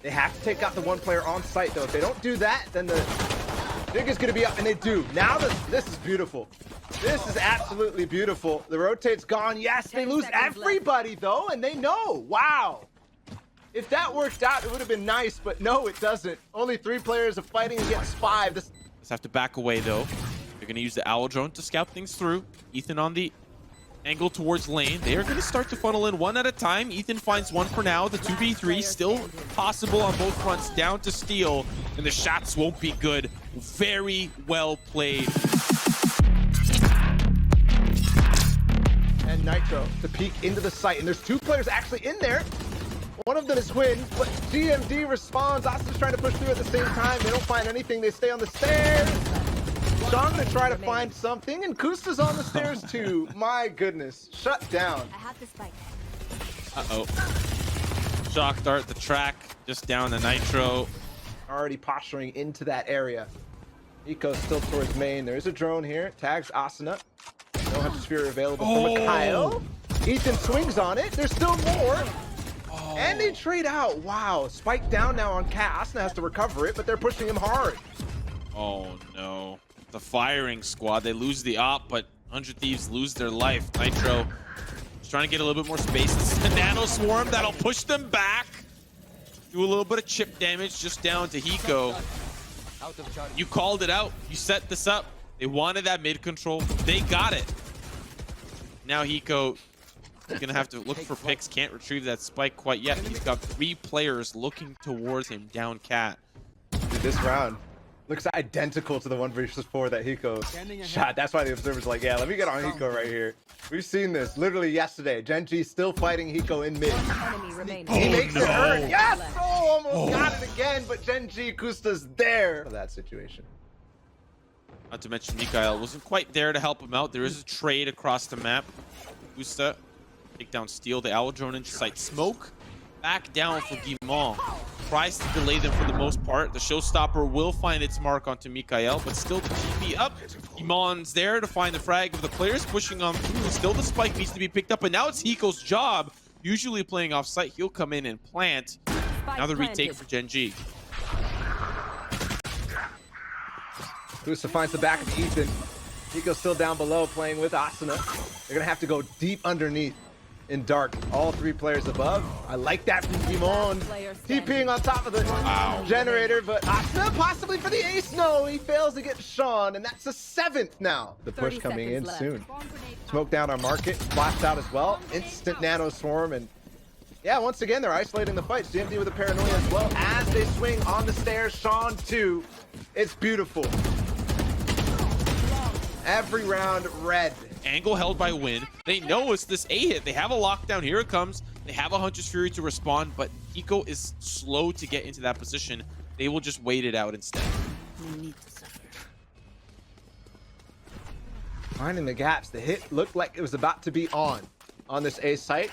They have to take out the one player on site, though. If they don't do that, then the Dig is going to be up, and they do. Now this is beautiful. This is absolutely beautiful. The rotate's gone. Yes, they lose everybody, though, and they know. Wow. If that worked out, it would have been nice, but no, it doesn't. Only 3 players are fighting against 5. Let's have to back away, though. They're going to use the owl drone to scout things through. Ethan on the angle towards lane. They are going to start to funnel in one at a time. Ethan finds one for now. The 2v3 still possible on both fronts. Down to steal, and the shots won't be good. Very well played. And Nitro to peek into the site, and there's 2 players actually in there. One of them is Win, but GMD responds. Asuna's trying to push through at the same time. They don't find anything. They stay on the stairs. Sean gonna try to find something, and Kusta's on the stairs too. My goodness, shut down. I have the spike. Uh-oh. Shock dart the track, just down the Nitro. Already posturing into that area. Eco's still towards main. There's a drone here. Tags Asuna. No hunter sphere available for Mikhail. Ethan swings on it. There's still more. And they trade out. Wow. Spike down now on Cat. Asuna has to recover it, but they're pushing him hard. Oh no. The firing squad, they lose the op, but 100 Thieves lose their life. Nitro is trying to get a little bit more space. This is the nano swarm that'll push them back. Do a little bit of chip damage just down to Hiko. You called it out. You set this up. They wanted that mid control. They got it. Now Hiko is going to have to look for picks. Can't retrieve that spike quite yet. He's got 3 players looking towards him down Cat. This round looks identical to the 1 versus 4 that Hiko shot. That's why the observer's like, yeah, let me get on Hiko right here. We've seen this literally yesterday. Gen.G still fighting Hiko in mid. He makes it hurt. Yes! Oh, almost got it again, but Gen.G Kusta's there for that situation. Not to mention Mikhail wasn't quite there to help him out. There is a trade across the map. Kusta, take down steal the owl drone into sight. Smoke back down for Guimond. Tries to delay them for the most part. The showstopper will find its mark onto Mikhail, but still the TP up. Guimond's there to find the frag of the players pushing on through. Still the spike needs to be picked up, and now it's Hiko's job. Usually playing off site, he'll come in and plant. Now the retake for Gen.G. Kusta finds the back of Ethan. Hiko's still down below playing with Asuna. They're gonna have to go deep underneath in dark. All 3 players above. I like that from Guimond. TPing on top of the generator, but Asuna possibly for the ace. No, he fails to get Sean, and that's the 7th now. The push coming in soon. Smoke down our market, flashed out as well. Instant nano swarm, and yeah, once again, they're isolating the fight. GMD with a paranoia as well as they swing on the stairs. Sean too. It's beautiful. Every round red. Angle held by Win. They know it's this A hit. They have a lockdown. Here it comes. They have a Hunter's Fury to respond, but Hiko is slow to get into that position. They will just wait it out instead. Finding the gaps. The hit looked like it was about to be on this A site.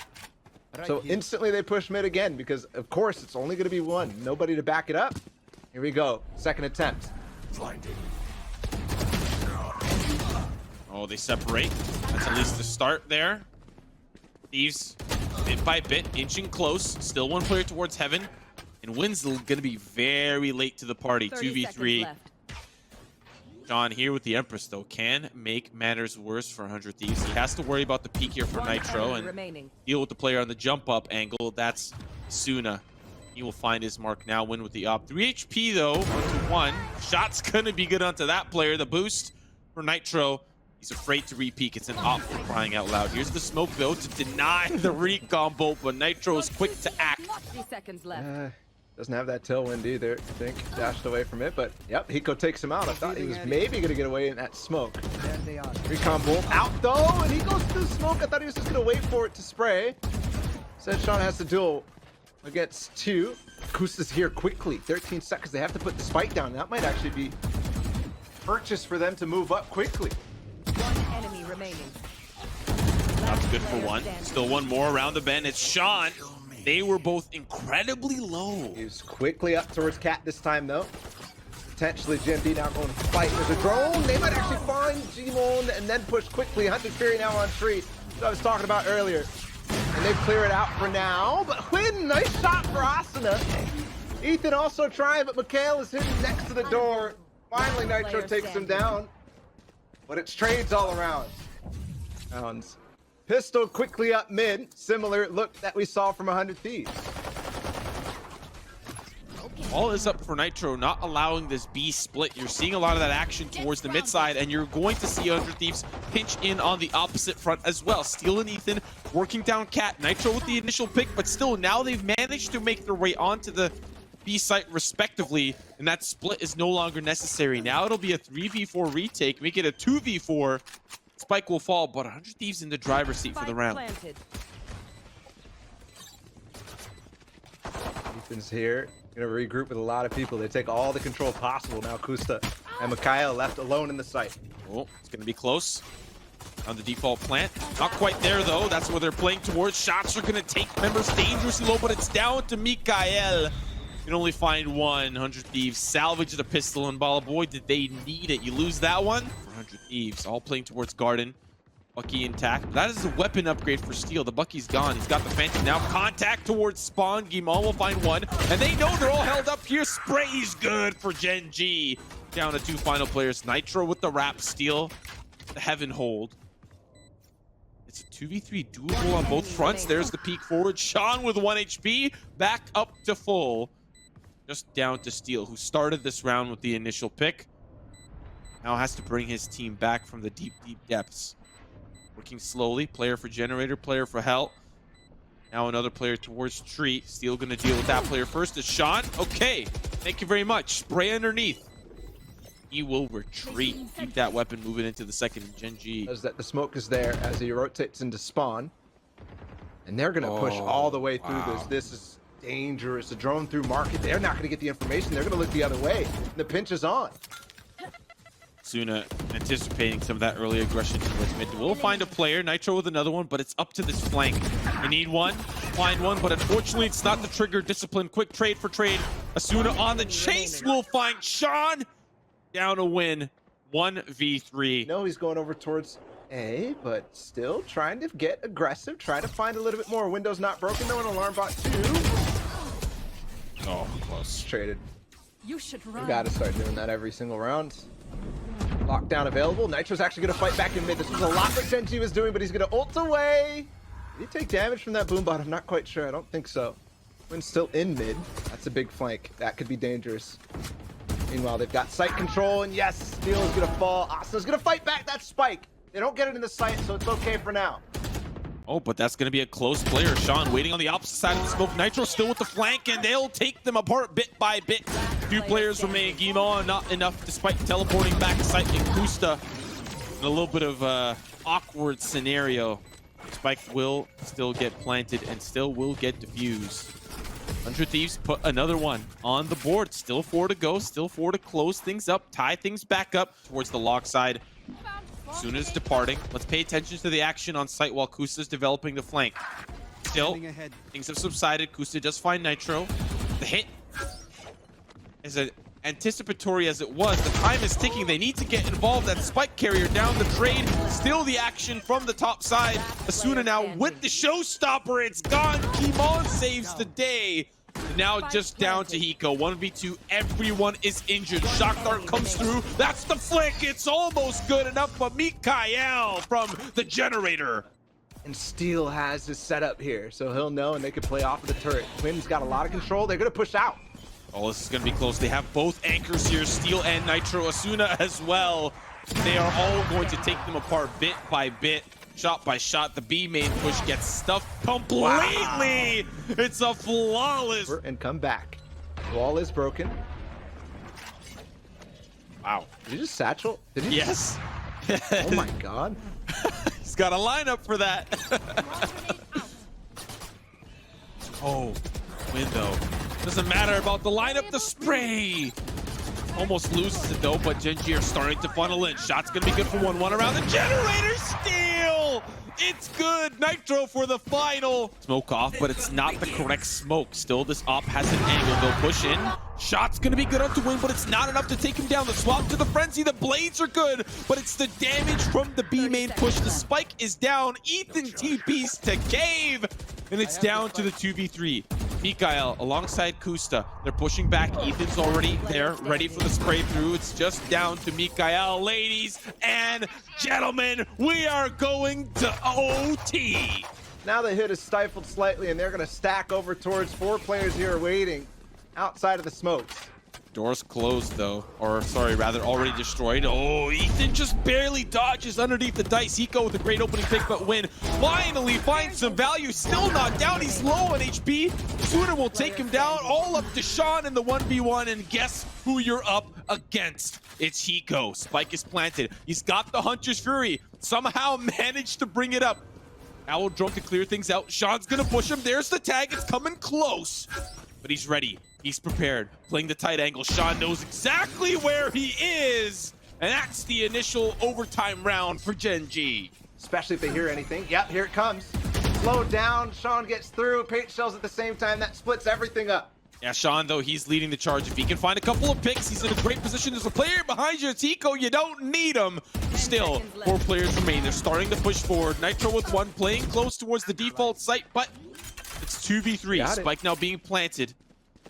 So instantly they push mid again because, of course, it's only going to be 1. Nobody to back it up. Here we go. Second attempt. Oh, they separate. That's at least the start there. Thieves, bit by bit, inching close. Still 1 player towards heaven. And Win's going to be very late to the party. 2v3. John here with the Empress, though, can make matters worse for 100 Thieves. He has to worry about the peak here for Nitro and deal with the player on the jump-up angle. That's Asuna. He will find his mark now. Win with the op. 3 HP, though, onto 1. Shot's going to be good onto that player. The boost for Nitro. He's afraid to re-peek. It's an op for crying out loud. Here's the smoke, though, to deny the recon bolt, but Nitro is quick to act. 3 seconds left. Doesn't have that tailwind either, I think. Dashed away from it, but yep, Hiko takes him out. I thought he was maybe going to get away in that smoke. Recon bolt out, though, and he goes through smoke. I thought he was just going to wait for it to spray. Said Sean has to duel against 2. Kusta's here quickly. 13 seconds. They have to put the spike down. That might actually be purchase for them to move up quickly. 1 enemy remaining. That's good for 1. Still 1 more around the bend. It's Sean. They were both incredibly low. He's quickly up towards Cat this time, though. Potentially GMD now going to fight. There's a drone. They might actually find Gmon and then push quickly. Hunter's Fury now on tree. That I was talking about earlier. And they clear it out for now. But Win, nice shot for Asuna. Ethan also trying, but Mikhail is hidden next to the door. Finally, Nitro takes him down. But it's trades all around. Sounds. Pistol quickly up mid. Similar look that we saw from 100 Thieves. All is up for Nitro, not allowing this B split. You're seeing a lot of that action towards the mid side, and you're going to see 100 Thieves pinch in on the opposite front as well. Steel and Ethan working down Cat. Nitro with the initial pick, but still now they've managed to make their way onto the B site respectively, and that split is no longer necessary. Now it'll be a 3v4 retake, make it a 2v4. Spike will fall, but 100 Thieves in the driver's seat for the round. Planted. Ethan's here. Gonna regroup with a lot of people. They take all the control possible. Now Kusta and Mikhail left alone in the site. Oh, it's gonna be close on the default plant. Not quite there though. That's where they're playing towards. Shots are gonna take members dangerously low, but it's down to Mikhail. You can only find one. 100 Thieves salvage the pistol, and ball. Boy, did they need it. You lose that one for 100 Thieves. All playing towards Garden. Bucky intact. That is a weapon upgrade for Steel. The Bucky's gone. He's got the Phantom now. Contact towards Spawn. Gimon will find one. And they know they're all held up here. Spray's good for Gen.G. Down to 2 final players. Nitro with the wrap. Steel, the Heaven hold. It's a 2v3 doable on both fronts. There's the peek forward. Sean with 1 HP. Back up to full. Just down to Steel, who started this round with the initial pick. Now has to bring his team back from the deep, deep depths. Working slowly. Player for Generator, player for Hell. Now another player towards Tree. Steel gonna deal with that player first. Is Sean. Okay, thank you very much. Spray underneath. He will retreat. Keep that weapon moving into the second. Gen.G. As that the smoke is there as he rotates into Spawn. And they're gonna push all the way through this. This is dangerous. The drone through market. They're not gonna get the information. They're gonna look the other way. The pinch is on. Asuna anticipating some of that early aggression towards mid. We'll find a player. Nitro with another one, but it's up to this flank. You need one, find one, but unfortunately it's not the trigger. Discipline, quick trade for trade. Asuna on the chase will find Sean. Down a win, 1v3. No, he's going over towards A, but still trying to get aggressive, trying to find a little bit more. Window's not broken though, an alarm bot too. Oh, close. Traded. You should You run. gotta start doing that every single round. Lockdown available. Nitro's actually gonna fight back in mid. This was a lot what Gen.G was doing, but he's gonna ult away. Did he take damage from that boom bot? I'm not quite sure. I don't think so. Wynn's still in mid. That's a big flank. That could be dangerous. Meanwhile, they've got sight control, and yes, Steel is gonna fall. Asuna's gonna fight back that spike. They don't get it in the sight, so it's okay for now. Oh, but that's going to be a close player. Sean waiting on the opposite side of the smoke. Nitro still with the flank, and they'll take them apart bit by bit. 2 players remain. Gimon not enough despite teleporting back to site. Genghsta in a little bit of awkward scenario. Spike will still get planted and still will get defused. 100 Thieves put another one on the board. Still 4 to go. Still 4 to close things up. Tie things back up towards the lock side. Asuna is departing. Let's pay attention to the action on site while Kusta's developing the flank. Still, things have subsided. Kusta does find Nitro. The hit is as anticipatory as it was. The time is ticking. They need to get involved. That spike carrier down the trade. Still the action from the top side. Asuna now with the showstopper. It's gone. Gimon saves the day. Now just down to Hiko. 1v2. Everyone is injured. Shock dart comes through. That's the flick. It's almost good enough, but Mikhail from the Generator. And Steel has his setup here, so he'll know and they can play off of the turret. Quinn's got a lot of control. They're gonna push out. Oh, this is going to be close. They have both anchors here, Steel and Nitro. Asuna as well. They are all going to take them apart bit by bit, shot by shot. The B main push gets stuffed completely. Wow. It's a flawless. And come back. Wall is broken. Wow. Did you just satchel? Did he? Yes. Oh my God. He's got a lineup for that. Oh, window. Doesn't matter about the lineup, the spray. Almost loses it though, but Gen.G are starting to funnel in. Shot's gonna be good for 1-1 around the Generator. Steal! It's good. Nitro for the final. Smoke off, but it's not the correct smoke. Still, this op has an angle. They'll push in. Shot's gonna be good up to win, but it's not enough to take him down. The swap to the frenzy. The blades are good, but it's the damage from the B main push. The spike is down. Ethan TPs to cave, and it's down to the 2v3. Mikael alongside Kusta. They're pushing back. Ethan's already there, ready for the spray through. It's just down to Mikael. Ladies and gentlemen, we are going to OT. Now the hit is stifled slightly, and they're going to stack over towards 4 players here waiting outside of the smokes. Doors closed though, or sorry, rather already destroyed. Oh, Ethan just barely dodges underneath the dice. Hiko with a great opening pick, but Win finally finds some value. Still not down, he's low on HP. Sooner will take him down, all up to Sean in the 1v1, and guess who you're up against? It's Hiko. Spike is planted. He's got the Hunter's Fury. Somehow managed to bring it up. Owl drone to clear things out. Sean's gonna push him. There's the tag, it's coming close. But he's ready. He's prepared, playing the tight angle. Sean knows exactly where he is. And that's the initial overtime round for Gen.G. Especially if they hear anything. Yep, here it comes. Slow down, Sean gets through. Paint shells at the same time. That splits everything up. Yeah, Sean, though, he's leading the charge. If he can find a couple of picks, he's in a great position. There's a player behind you. It's Hiko. You don't need him. Still, 4 players remain. They're starting to push forward. Nitro with 1, playing close towards the default site, but it's 2v3. Spike now being planted.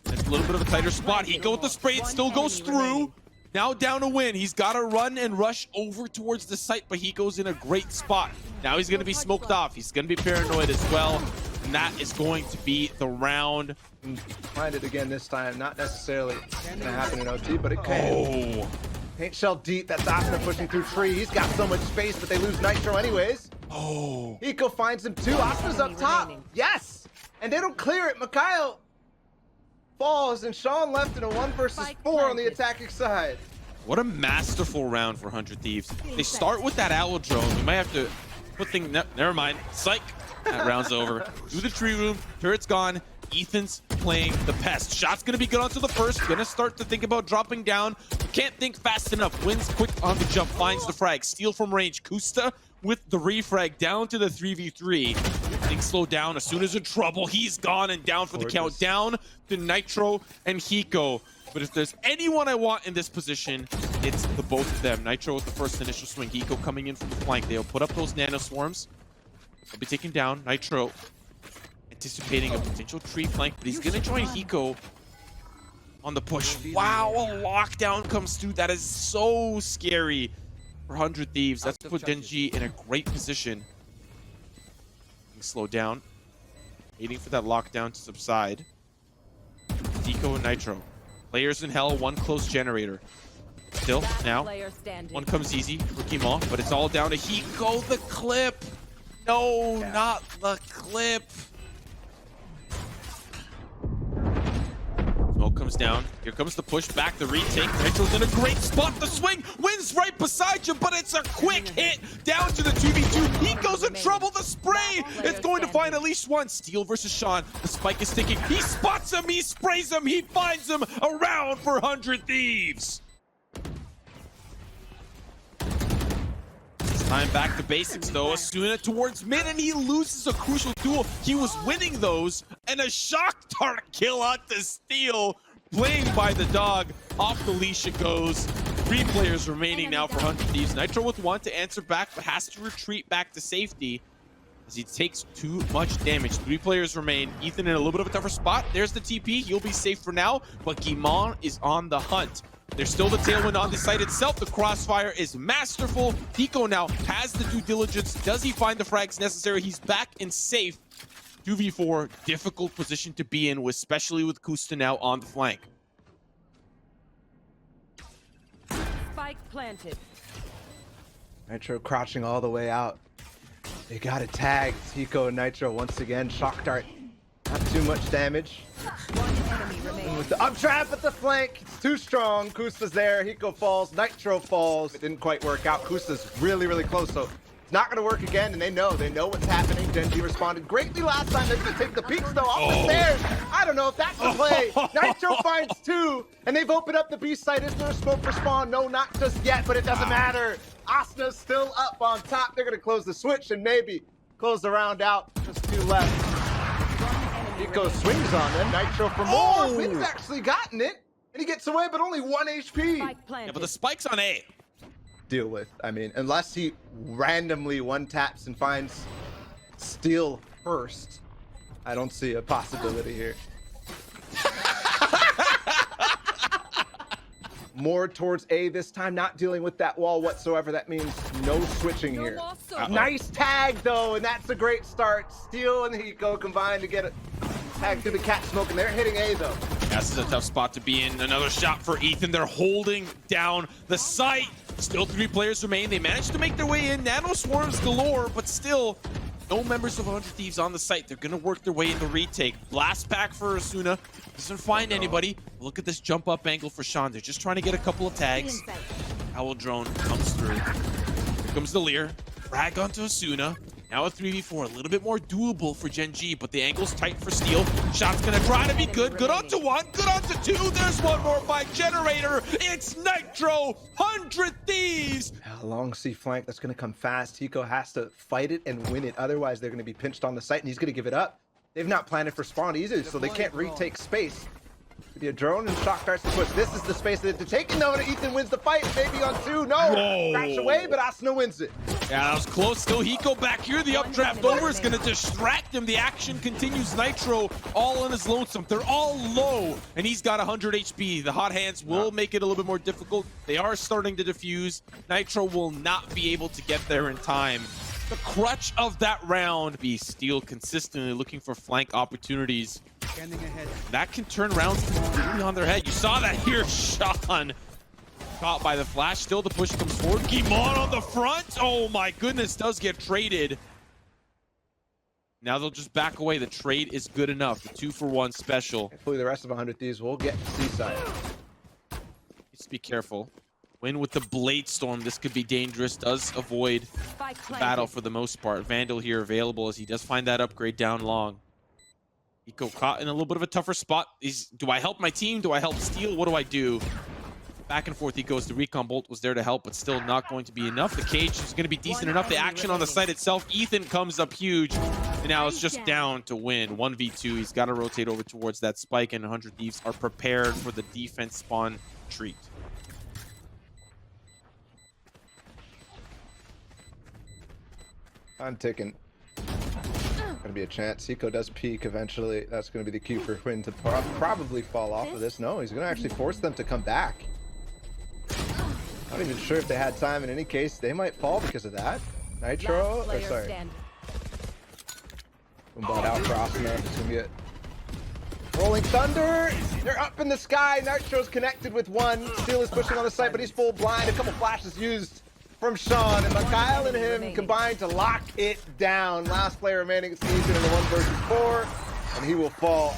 It's a little bit of a tighter spot. Hiko with the spray. It still goes through. Now down to Win. He's got to run and rush over towards the site, but Hiko's in a great spot. Now he's going to be smoked off. He's going to be paranoid as well. And that is going to be the round. Find it again this time. Not necessarily going to happen in OT, but it can. Oh. Paint shell deep. That's asuna pushing through tree. He's got so much space, but they lose Nitro anyways. Oh. Hiko finds him too. Asuna's up top. Yes. And they don't clear it. Mikael falls, and Sean left in a 1 versus 4 on the attacking side. What a masterful round for 100 Thieves. They start with that owl drone. You might have to put things... never mind. Psych. That round's over. Through the tree room. Turret's gone. Ethan's playing the pest. Shot's going to be good onto the first. Going to start to think about dropping down. Can't think fast enough. Wins quick on the jump. Finds the frag. Steal from range. Kusta with the refrag down to the 3v3. Things slow down. Asuna's in trouble. He's gone and down for the count. Down to Nitro and Hiko. But if there's anyone I want in this position, it's the both of them. Nitro with the first initial swing. Hiko coming in from the flank. They'll put up those nano swarms. They'll be taken down. Nitro anticipating a potential tree flank, but he's going to join Hiko on the push. Wow, a lockdown comes through. That is so scary for 100 Thieves. That's put Gen.G in a great position. Slow down, waiting for that lockdown to subside. Hiko and Nitro. Players in hell, 1 close generator. Still, now, 1 comes easy for Kimon, but it's all down to Hiko. The clip! No, not the clip. Smoke comes down. Here comes the push back, the retake. Nitro's in a great spot. The swing wins right beside you, but it's a quick hit down to the 2v2. Hiko's in trouble. The spray is going to find at least 1. Steal versus Sean. The spike is sticking. He spots him. He sprays him. He finds him. Around for 100 Thieves. Time back to basics though. Asuna towards mid, and he loses a crucial duel. He was winning those, and a shock dart kill out to steal. Playing by the dog. Off the leash it goes. 3 players remaining now for 100 Thieves. Nitro with 1 to answer back, but has to retreat back to safety as he takes too much damage. 3 players remain. Ethan in a little bit of a tougher spot. There's the TP. He'll be safe for now, but Kimon is on the hunt. There's still the tailwind on the site itself. The crossfire is masterful. Hiko now has the due diligence. Does he find the frags necessary? He's back and safe. 2v4, difficult position to be in, especially with Kusta now on the flank. Spike planted. Nitro crouching all the way out. They got it tagged. Hiko and Nitro once again. Shock dart. Not too much damage. 1 enemy remaining. With the up trap at the flank, it's too strong. Kusta's there. Hiko falls. Nitro falls. It didn't quite work out. Kusta's really, really close, so it's not going to work again, and they know what's happening. Gen.G responded greatly last time. They're going to take the peaks, though, off the stairs. I don't know if that's the play. Nitro finds 2, and they've opened up the B site. Is there a smoke for spawn? No, not just yet, but it doesn't matter. Asuna's still up on top. They're going to close the switch and maybe close the round out. Just 2 left. Hiko swings on them. Nitro for more. Win's actually gotten it, and he gets away, but only 1 HP. Yeah, but the spike's on A. Deal with. I mean, unless he randomly 1-taps and finds steal first, I don't see a possibility here. More towards A this time, not dealing with that wall whatsoever. That means no switching here. Nice tag though, and that's a great start. Steal and Hiko combined to get a tag through the cat smoke, and they're hitting A though. This is a tough spot to be in. Another shot for Ethan. They're holding down the site. Still 3 players remain. They managed to make their way in. Nano swarms galore, but still no members of 100 Thieves on the site. They're going to work their way in the retake. Blast pack for Asuna. Doesn't find anybody. Look at this jump up angle for Sean. They're just trying to get a couple of tags. Owl drone comes through. Here comes the Lear. Frag onto Asuna. Now a 3v4, a little bit more doable for Gen.G, but the angle's tight for Steel. Shot's gonna try to be good. Good onto 1, good onto 2. There's one more by Generator. It's Nitro, 100 Thieves. A long C flank that's gonna come fast. Hiko has to fight it and win it. Otherwise, they're gonna be pinched on the site, and he's gonna give it up. They've not planted for spawn either, so they can't retake space. Could be a drone and shock starts to push. This is the space that they're taking though, and Ethan wins the fight. Maybe on 2, no. Whoa. Crash away, but Asuna wins it. Yeah, that was close. Still Hiko back here. The updraft over is going to distract him. The action continues. Nitro all on his lonesome. They're all low, and he's got 100 HP. The hot hands will make it a little bit more difficult. They are starting to defuse. Nitro will not be able to get there in time. The crutch of that round be Steel consistently looking for flank opportunities. That can turn rounds completely on their head. You saw that here, Sean. Caught by the flash. Still the push comes forward. Gimon on the front. Oh my goodness, does get traded. Now they'll just back away. The trade is good enough. The 2-for-1 special. Hopefully the rest of 100 Thieves will get Seaside. Just be careful. Win with the Blade Storm. This could be dangerous. Does avoid the battle for the most part. Vandal here available as he does find that upgrade down long. Hiko caught in a little bit of a tougher spot. Do I help my team? Do I help Steel? What do I do? Back and forth he goes. The recon bolt was there to help, but still not going to be enough. The cage is going to be decent enough. The action on the site itself. Ethan comes up huge. And now it's just down to win. 1v2. He's got to rotate over towards that spike, and 100 Thieves are prepared for the defense spawn treat. I'm ticking. Gonna be a chance. Hiko does peek eventually. That's gonna be the cue for Quinn to probably fall off of this. No, he's gonna actually force them to come back. Not even sure if they had time. In any case, they might fall because of that. Nitro, or sorry. Bought out for Asuna. It's gonna be it. Rolling Thunder. They're up in the sky. Nitro's connected with 1. Steel is pushing on the site, but he's full blind. A couple flashes used from Sean, and Mikhail and him combined to lock it down. Last player remaining season in the 1 versus 4, and he will fall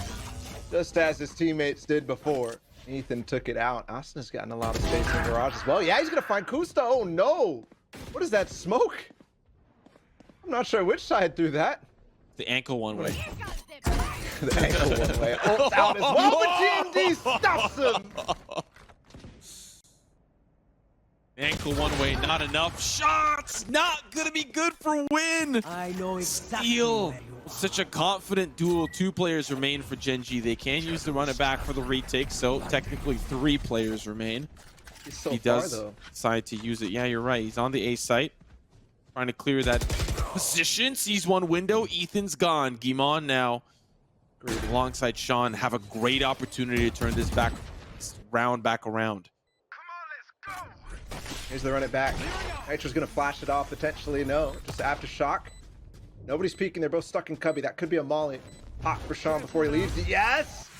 just as his teammates did before. Ethan took it out. Asuna's gotten a lot of space in the garage as well. Yeah, he's gonna find Kusta. Oh no! What is that smoke? I'm not sure which side threw that. The ankle one way. The ankle one way. Ults out as well, but GEN.G stops him. Ankle one way, not enough. Shots! Not gonna be good for win! I know exactly. Steel! Such a confident duel. 2 players remain for Gen.G. They can use the run it back for the retake, so technically 3 players remain. He does decide to use it. Yeah, you're right. He's on the A site. Trying to clear that position. Sees one window. Ethan's gone. Gimon now, alongside Sean, have a great opportunity to turn this round back around. Here's the run it back. Nitro's gonna flash it off potentially. No, just aftershock. Nobody's peeking. They're both stuck in cubby. That could be a molly. Pop for Sean before he leaves. Yes!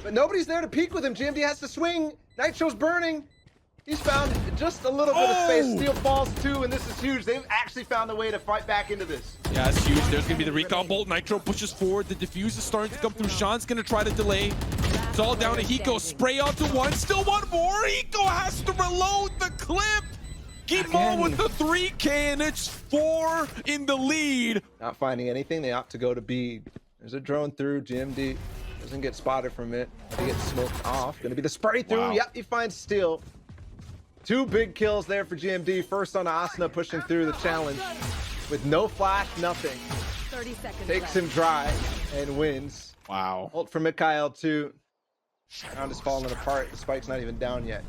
But nobody's there to peek with him. GMD has to swing. Nitro's burning. He's found just a little bit of space. Steel falls too, and this is huge. They've actually found a way to fight back into this. Yeah, it's huge. There's gonna be the recon bolt. Nitro pushes forward. The diffuse is starting to come through. Sean's gonna try to delay. It's all down to Hiko. Spray onto 1. Still 1 more. Hiko has to reload the clip. Gimon with the 3K, and it's 4 in the lead. Not finding anything. They opt to go to B. There's a drone through. GMD doesn't get spotted from it. He gets smoked off. Gonna be the spray through. Wow. Yep, he finds Steel. 2 big kills there for GMD. First on Asuna, pushing through the challenge with no flash, nothing. 30 seconds Takes left. him dry and wins. Wow. Ult for Mikhail too. Round is falling apart. The spike's not even down yet.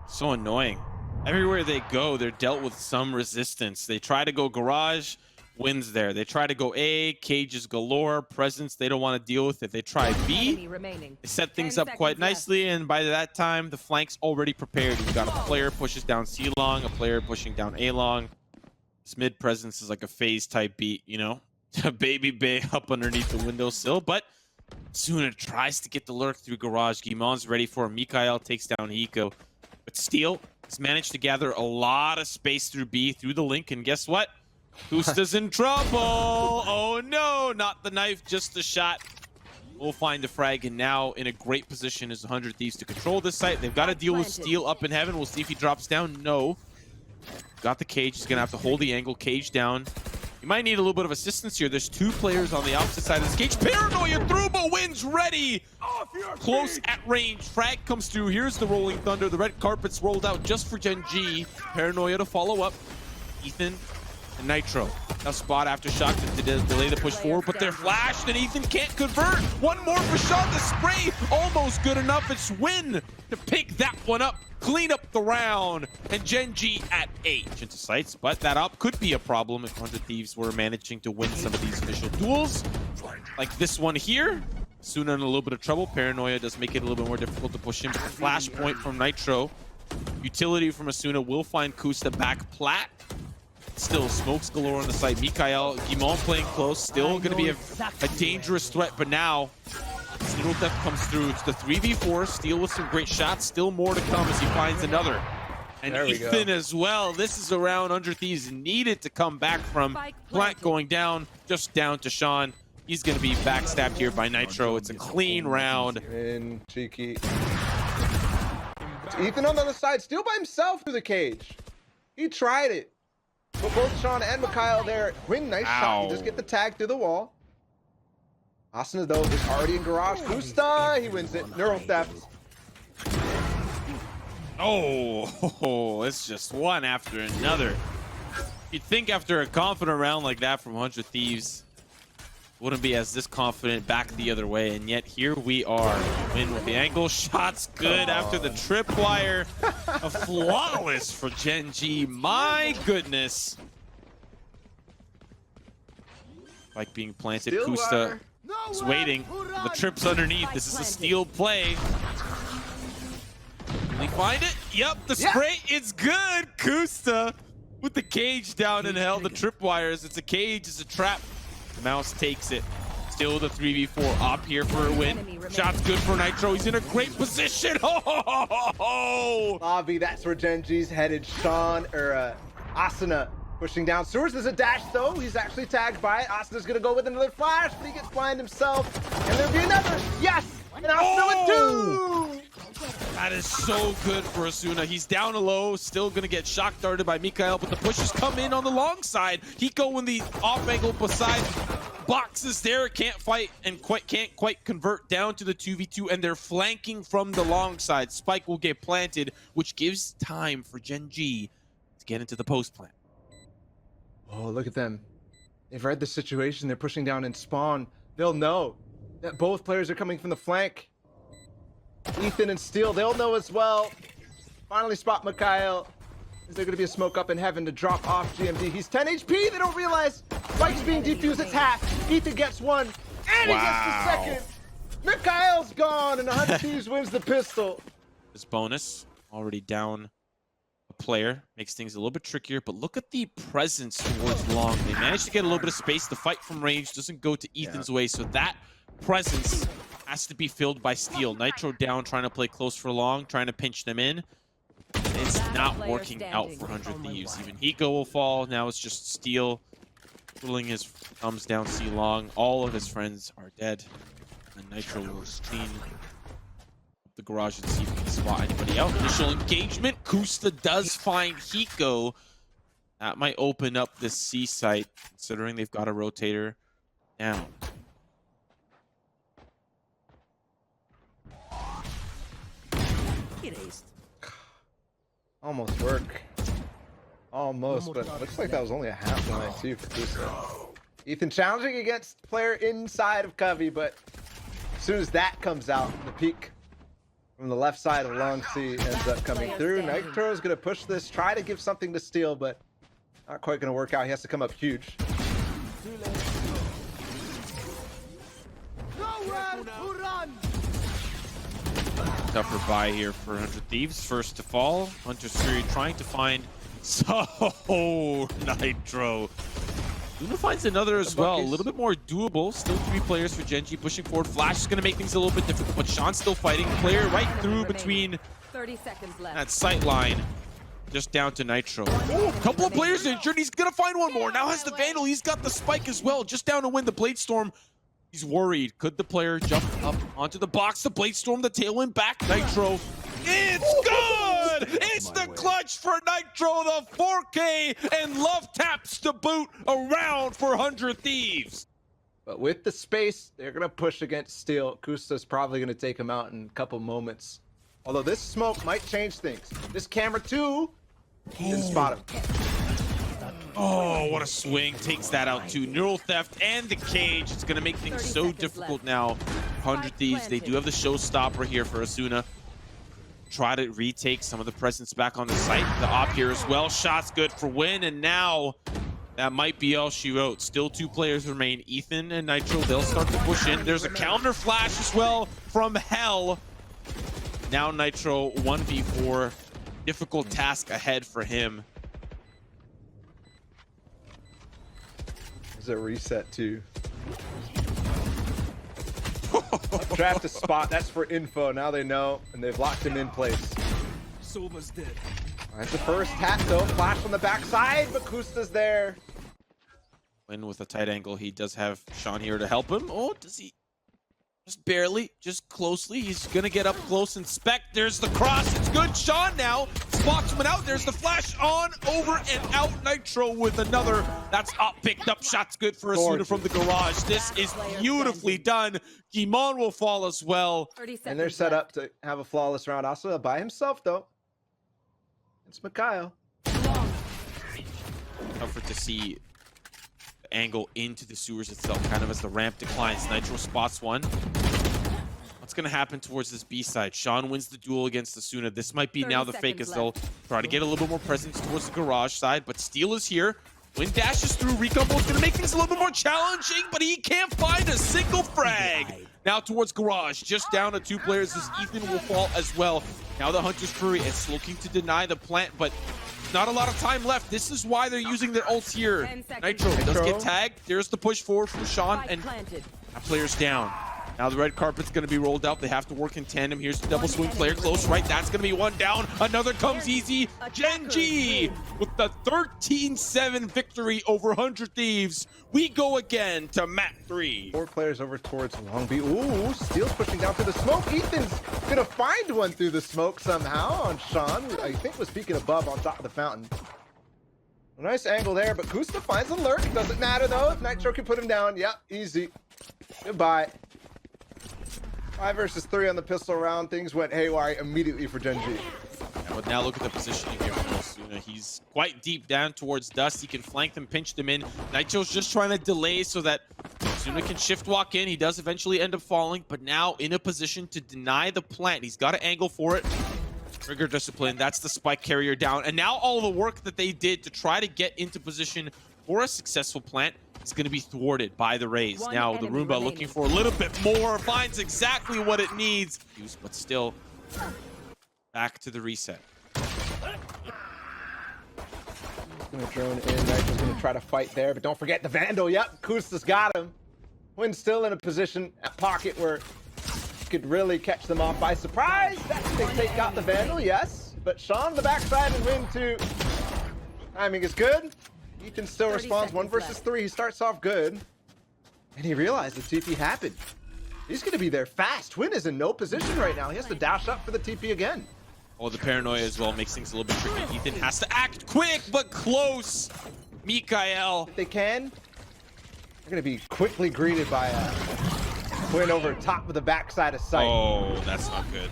So annoying. Everywhere they go, they're dealt with some resistance. They try to go garage. wins there. They try to go A, cages galore, presence they don't want to deal with it. They try B, Enemy remaining. they set things 10 up quite seconds left. nicely, and by that time, the flank's already prepared. You've got a player pushes down C long, a player pushing down A long. This mid presence is like a phase type beat, you know? Babybay up underneath the windowsill, but Asuna tries to get the lurk through garage. Gimon's ready for him. Mikhail takes down Hiko. But Steel has managed to gather a lot of space through B, through the link, and guess what? Gusta's in trouble! Oh no, not the knife, just the shot. We'll find the frag, and now in a great position is 100 Thieves to control this site. They've got to deal with Steel up in heaven. We'll see if he drops down. No. Got the cage. He's going to have to hold the angle. Cage down. You might need a little bit of assistance here. There's two players on the opposite side of this cage. Paranoia through, but wins ready. Close at range. Frag comes through. Here's the rolling thunder. The red carpet's rolled out just for Gen.G. Paranoia to follow up. Ethan and Nitro. Now spot after shot to delay the push forward, but they're flashed and Ethan can't convert. One more for Sean. The spray almost good enough. It's Win to pick that one up, clean up the round, and Gen.G at 8 into sights, but that up could be a problem if 100 Thieves were managing to win some of these initial duels, like this one here. Asuna in a little bit of trouble. Paranoia does make it a little bit more difficult to push him. Flashpoint from Nitro. Utility from Asuna will find Kusta back plat. Still smokes galore on the side. Mikhail, Gimon playing close. Still going to be a dangerous threat, but now Zero Theft comes through. It's the 3v4. Steel with some great shots. Still more to come as he finds another. And Ethan as well. This is a round 100 Thieves needed to come back from. Plant going down, just down to Sean. He's going to be backstabbed here by Nitro. It's a clean round. And cheeky. Ethan on the other side, still by himself through the cage. He tried it. But both Sean and Mikhail there. Wing, nice shot. He just get the tag through the wall. Asuna, though, is already in garage. Gusta, he wins it. Neural theft. Oh, it's just one after another. You'd think after a confident round like that from 100 Thieves, wouldn't be as this confident back the other way, and yet here we are. Win with the angle. Shots good after the tripwire. A flawless for Gen.G. My goodness. Like being planted. Kusta is waiting. The trip's underneath. This is a steal play. Can they find it? Yep, the spray. It's good. Kusta with the cage down in hell. The tripwires. It's a cage. It's a trap. Mouse takes it. Still the 3v4 up here for a win. Shot's good for Nitro. He's in a great position. Oh! Lobby, that's where Gen.G's headed. Sean, or Asuna pushing down. Sewers is a dash, though. He's actually tagged by it. Asuna's going to go with another flash, but he gets blind himself. And there'll be another. Yes! And Asuna with 2! That is so good for Asuna. He's down low, still gonna get shock darted by Mikhail, but the pushes come in on the long side. Hiko in the off angle beside boxes there, can't fight and can't quite convert down to the 2v2, and they're flanking from the long side. Spike will get planted, which gives time for Gen.G to get into the post plant. Oh, look at them. They've read the situation. They're pushing down in spawn. They'll know that both players are coming from the flank. Ethan and Steel, they'll know as well. Finally spot Mikhail. Is there going to be a smoke up in heaven to drop off GMD? He's 10 HP. They don't realize. Spike's being defused. It's half. Ethan gets one. And he gets the second. Mikhail's gone. And 100 Thieves wins the pistol. This bonus already down a player. Makes things a little bit trickier. But look at the presence towards long. They managed to get a little bit of space. The fight from range doesn't go to Ethan's way. So that presence has to be filled by Steel. Nitro down, trying to play close for long, trying to pinch them in. It's not working out for 100 Thieves. Even Hiko will fall. Now it's just Steel twiddling his thumbs down C long. All of his friends are dead. And Nitro will clean up the garage and see if he can spot anybody out. Initial engagement. Kusta does find Hiko. That might open up this C site, considering they've got a rotator down. Almost work. Almost, but looks like that was only a half line too for Kusta. Ethan challenging against player inside of Covey, but as soon as that comes out, the peak from the left side of long C ends up coming through. Nitro is going to push this, try to give something to Steel, but not quite going to work out. He has to come up huge. tougher buy here for 100 Thieves. First to fall. Hunter's Fury trying to find Nitro. Luna finds another as well. A little bit more doable. Still 3 players for Gen.G pushing forward. Flash is going to make things a little bit difficult, but Sean's still fighting. Player right through between 30 seconds left. that sight line. Just down to Nitro. Oh, couple of players injured. He's going to find one more. Now has the Vandal. He's got the spike as well. Just down to win the Blade Storm. He's worried. Could the player jump up onto the box? The Blade Storm, the tailwind back. Nitro. It's good! It's the clutch for Nitro, the 4K, and love taps to boot around for 100 Thieves. But with the space, they're going to push against Steel. Kusta's probably going to take him out in a couple moments. Although this smoke might change things. This camera too didn't spot him. Oh, what a swing. Takes that out too. Neural Theft and the cage. It's going to make things so difficult now. 100 Thieves, they do have the showstopper here for Asuna. Try to retake some of the presence back on the site. The op here as well. Shot's good for win, and now that might be all she wrote. Still 2 players remain. Ethan and Nitro, they'll start to push in. There's a counter flash as well from Hell. Now Nitro 1v4. Difficult task ahead for him. There's a reset too. Draft a spot, that's for info. Now they know, and they've locked him in place. Soma's dead. That's the first hat though. Flash on the backside, but Kusta's there. Win with a tight angle. He does have Sean here to help him. Oh, does he? Just barely, just closely. He's gonna get up close and spec. There's the cross. It's good. Sean now spots him out. There's the flash on, over, and out. Nitro with another. That's up, picked up. Shot's good for Asuna from the garage. This is beautifully done. Gimon will fall as well. And they're set up to have a flawless round. Asuna by himself though. It's Mikhail. Tougher to see the angle into the sewers itself, kind of as the ramp declines. Nitro spots one. What's going to happen towards this B side? Sean wins the duel against Asuna. This might be now the fake as they'll try to get a little bit more presence towards the garage side, but Steel is here. Wind dashes through. Recombo is going to make things a little bit more challenging, but he can't find a single frag. Now towards garage, just down to 2 players as Ethan will fall as well. Now the Hunter's Fury is looking to deny the plant, but not a lot of time left. This is why they're using their ults here. Nitro does get tagged. There's the push forward from Sean, and that player's down. Now the red carpet's going to be rolled out. They have to work in tandem. Here's the double swing player close right. That's going to be one down. Another comes easy. Gen.G with the 13-7 victory over 100 Thieves. We go again to map 3. 4 players over towards Long Beach. Ooh, Steel's pushing down through the smoke. Ethan's going to find one through the smoke somehow on Sean, who I think was peeking above on top of the fountain. A nice angle there, but Kusta finds a lurk. Doesn't matter though. If Nitro can put him down, yep, easy. Goodbye. 5 versus 3 on the pistol round. Things went haywire immediately for Gen.G. But now look at the positioning here for Asuna. He's quite deep down towards Dust. He can flank them, pinch them in. Nitro's just trying to delay so that Asuna can shift walk in. He does eventually end up falling, but now in a position to deny the plant. He's got an angle for it. Trigger discipline. That's the spike carrier down. And now all the work that they did to try to get into position for a successful plant is going to be thwarted by the Rays. Now the Roomba looking for a little bit more, finds exactly what it needs, but still back to the reset. Gonna drone in. Nitro's gonna try to fight there, but don't forget the Vandal. Yep, Kusta's got him. Wynn's still in a position at pocket where he could really catch them off by surprise. They take out the Vandal, yes, but Sean the backside and Wynn too. Timing is good. Ethan still responds 1 versus 3. He starts off good, and he realized the TP happened. He's going to be there fast. Wynn is in no position right now. He has to dash up for the TP again. Oh, the paranoia as well makes things a little bit tricky. Ethan has to act quick, but close. Mikhail. If they can, they're going to be quickly greeted by a Wynn over top of the backside of sight. Oh, that's not good.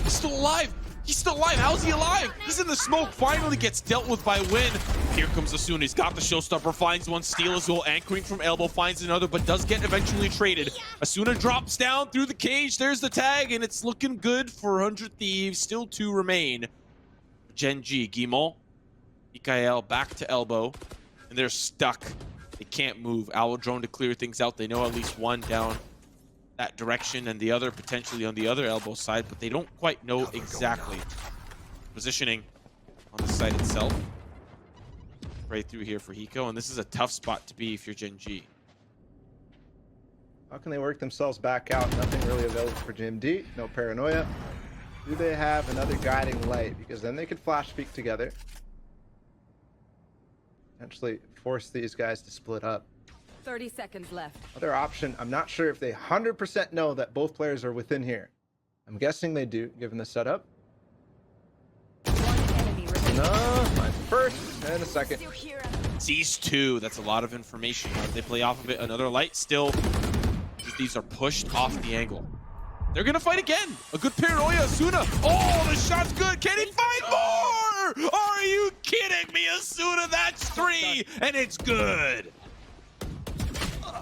He's still alive. He's still alive. How's he alive? He's in the smoke. Finally gets dealt with by Wynn. Here comes Asuna. He's got the showstopper. Finds one. Steal as well. Anchoring from elbow. Finds another, but does get eventually traded. Asuna drops down through the cage. There's the tag, and it's looking good for 100 Thieves. Still 2 remain. Gen.G. Guimont. Mikhail back to elbow. And they're stuck. They can't move. Owl drone to clear things out. They know at least one down that direction and the other potentially on the other elbow side, but they don't quite know exactly. Positioning on the site itself. Right through here for Hiko, and this is a tough spot to be if you're Gen.G. How can they work themselves back out? Nothing really available for GEN.G. No paranoia. Do they have another guiding light? Because then they could flash peek together. Potentially force these guys to split up. 30 seconds left. Other option, I'm not sure if they 100% know that both players are within here. I'm guessing they do, given the setup. One enemy remaining. No, mine's first and a second. Sees two. That's a lot of information. As they play off of it, another light still. These are pushed off the angle. They're gonna fight again. A good paranoia, Asuna. Oh, the shot's good. Can he find more? Are you kidding me, Asuna? That's 3, and it's good.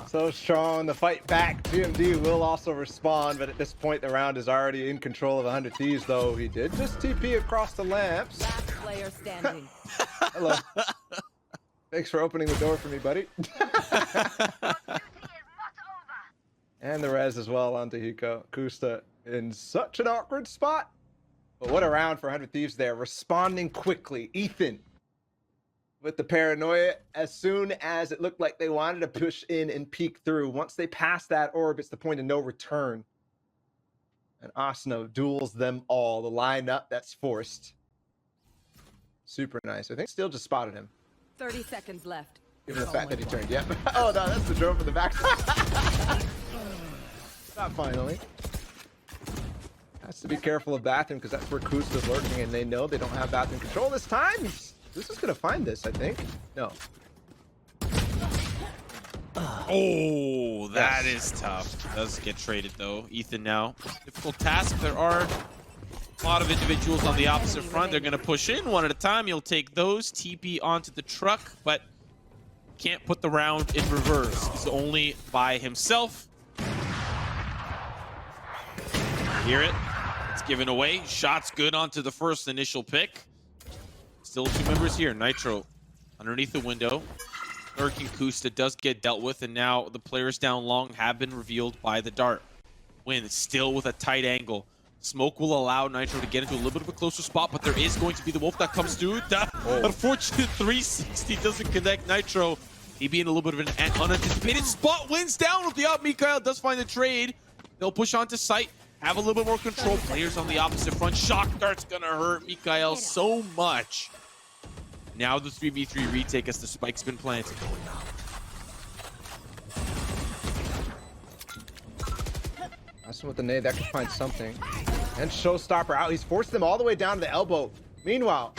So strong. The fight back. GEN.G will also respond, but at this point, the round is already in control of 100 Thieves, though he did just TP across the lamps. Last player standing. Hello. Thanks for opening the door for me, buddy. And the res as well onto Hiko. Kusta in such an awkward spot. But what a round for 100 Thieves there. Responding quickly. Ethan with the paranoia as soon as it looked like they wanted to push in and peek through. Once they pass that orb, it's the point of no return. And Asuna duels them all. The lineup that's forced. Super nice. I think Steel just spotted him. 30 seconds left. Given the fact that he turned. Yep. Oh no, that's the drone from the back. Not finally. Has to be careful of bathroom because that's where Kusta's lurking and they know they don't have bathroom control this time. This is gonna find this, I think. No. Oh, that is tough. Does get traded though. Ethan now. Difficult task. There are a lot of individuals on the opposite front. They're gonna push in one at a time. You'll take those. TP onto the truck, but can't put the round in reverse. He's only by himself. Hear it? It's given away. Shots good onto the first initial pick. Still 2 members here. Nitro underneath the window. Lurking Kusta does get dealt with, and now the players down long have been revealed by the dart. Win still with a tight angle. Smoke will allow Nitro to get into a little bit of a closer spot, but there is going to be the wolf that comes through. Unfortunate 360 doesn't connect Nitro. He being a little bit of an unanticipated spot. Wins down with the up. Mikhail does find the trade. They'll push onto site. Have a little bit more control. Players on the opposite front. Shock dart's gonna hurt Mikhail so much. Now the 3v3 retake as the spike's been planted. That's with the nade, that could find something. And Showstopper out. He's forced them all the way down to the elbow. Meanwhile,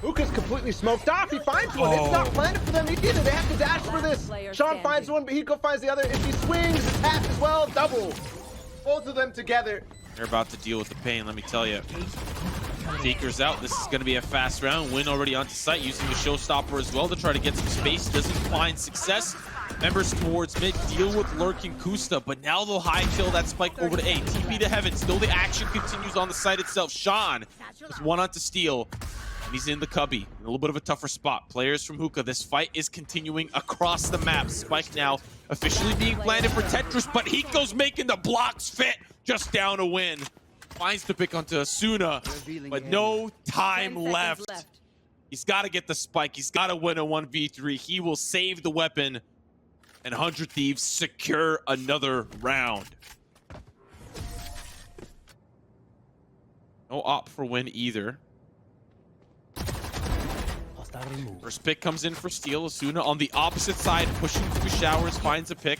Hookah's completely smoked off. He finds one. It's not planted for them either. They have to dash for this. Sean finds one, but Hiko finds the other. If he swings, it's half as well. Double. Both of them together. They're about to deal with the pain, let me tell you. Taker's out. This is going to be a fast round. Win already onto site, using the Showstopper as well to try to get some space. Doesn't find success. Members towards mid, deal with lurking Kusta, but now they'll high kill that spike over to A. TP to heaven. Still the action continues on the site itself. Sean just one onto Steel. And he's in the cubby. A little bit of a tougher spot. Players from Hookah. This fight is continuing across the map. Spike now officially being planted for Tetris, but Hiko's making the blocks fit. Just down a win. Finds the pick onto Asuna, but no time left. He's got to get the spike. He's got to win a 1v3. He will save the weapon, and 100 Thieves secure another round. No op for win either. First pick comes in for Steel. Asuna on the opposite side, pushing through showers, finds a pick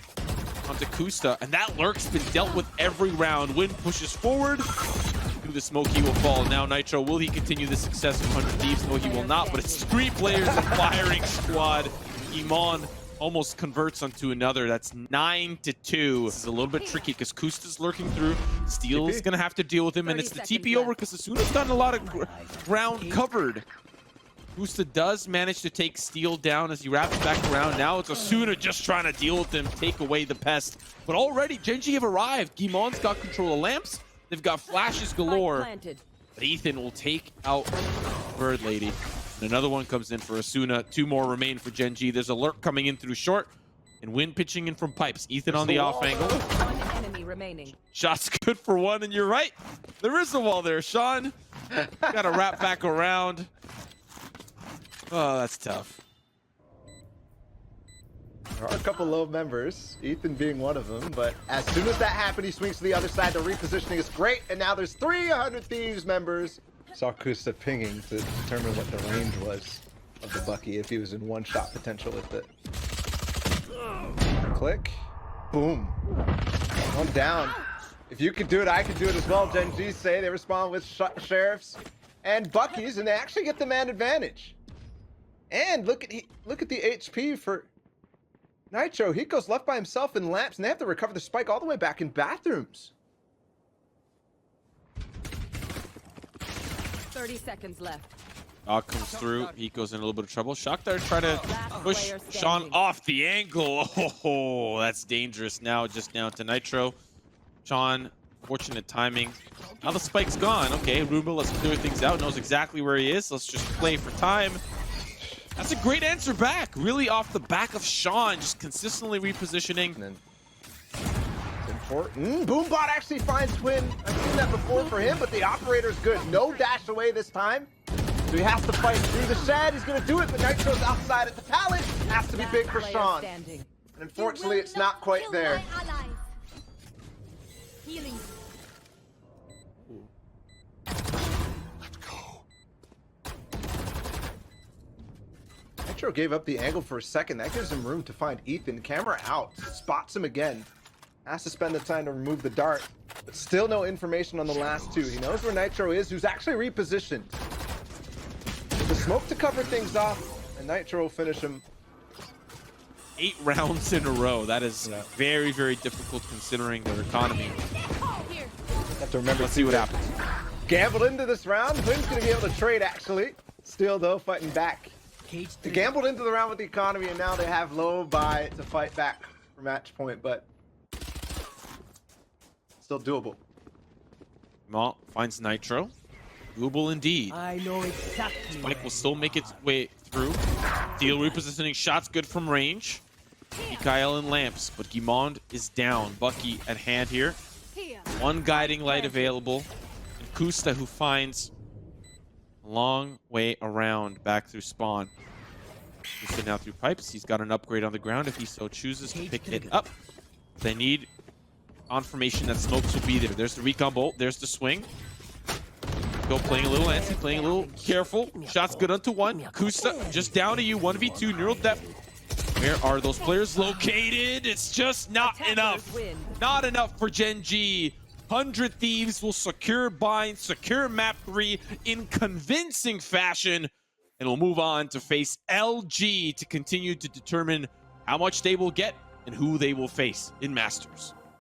onto Kusta, and that lurk's been dealt with every round. Win pushes forward. Through the smoke, he will fall. Now Nitro, will he continue the success of 100 Thieves? No, he will not, but it's 3 players in firing squad. Iman almost converts onto another. That's 9-2. This is a little bit tricky because Kusta's lurking through. Steel's gonna have to deal with him, and it's the TP over because Asuna's done a lot of ground covered. Kusta does manage to take Steel down as he wraps back around. Now it's Asuna just trying to deal with him, take away the pest. But already, Gen.G have arrived. Gimon's got control of lamps. They've got flashes galore. But Ethan will take out Bird Lady. And another one comes in for Asuna. 2 more remain for Gen.G. There's a lurk coming in through short. And Win pitching in from pipes. Ethan on the off angle. One enemy remaining. Shot's good for one, and you're right. There is a wall there, Sean. Got to wrap back around. Oh, that's tough. There are a couple low members, Ethan being one of them, but as soon as that happened, he swings to the other side. The repositioning is great, and now there's 300 Thieves members. Saw Kusta pinging to determine what the range was of the Bucky if he was in one-shot potential with it. Click. Boom. One down. If you can do it, I can do it as well. Gen.G say they respond with sheriffs and Buckies, and they actually get the man advantage. And look at the HP for Nitro. He goes left by himself in lamps, and they have to recover the spike all the way back in bathrooms. 30 seconds left. Comes through. He goes in a little bit of trouble. Shockdar try to push Sean off the angle. Oh, that's dangerous now. Just down to Nitro. Sean, fortunate timing. Now the spike's gone. Okay, Ruben, let's clear things out. Knows exactly where he is. Let's just play for time. That's a great answer back. Really off the back of Sean. Just consistently repositioning. And then it's important. Boombot actually finds Twin. I've seen that before for him, but the operator's good. No dash away this time. So he has to fight through the shed. He's going to do it, but Nitro's outside at the pallet. Has to be big for Sean. And unfortunately, it's not quite there. Healing. Let's go. Nitro gave up the angle for a second. That gives him room to find Ethan. Camera out. Spots him again. Has to spend the time to remove the dart. But still no information on the last two. He knows where Nitro is, who's actually repositioned. The smoke to cover things off, and Nitro will finish him. 8 rounds in a row. That is very, very difficult considering their economy. Have to remember. Let's see what happens. Gambled into this round. Wynn's going to be able to trade, actually. Still, though, fighting back. They gambled into the round with the economy, and now they have low buy to fight back for match point, but still doable. Mal finds Nitro. Doable indeed. I know exactly. Spike will still make its way through. Deal repositioning shots good from range. Mikael and lamps, but Guimond is down. Bucky at hand here. One guiding light available. And Kusta, who finds a long way around back through spawn. Kusta now through pipes. He's got an upgrade on the ground if he so chooses to pick it up. They need confirmation that smokes will be there. There's the recon bolt. There's the swing. Go playing a little antsy, playing a little careful. Shots good onto one. Kusta just down to you. 1v2, neural depth. Where are those players located? It's just not enough. Not enough for Gen.G. 100 Thieves will secure bind, secure map 3 in convincing fashion. And will move on to face LG to continue to determine how much they will get and who they will face in Masters.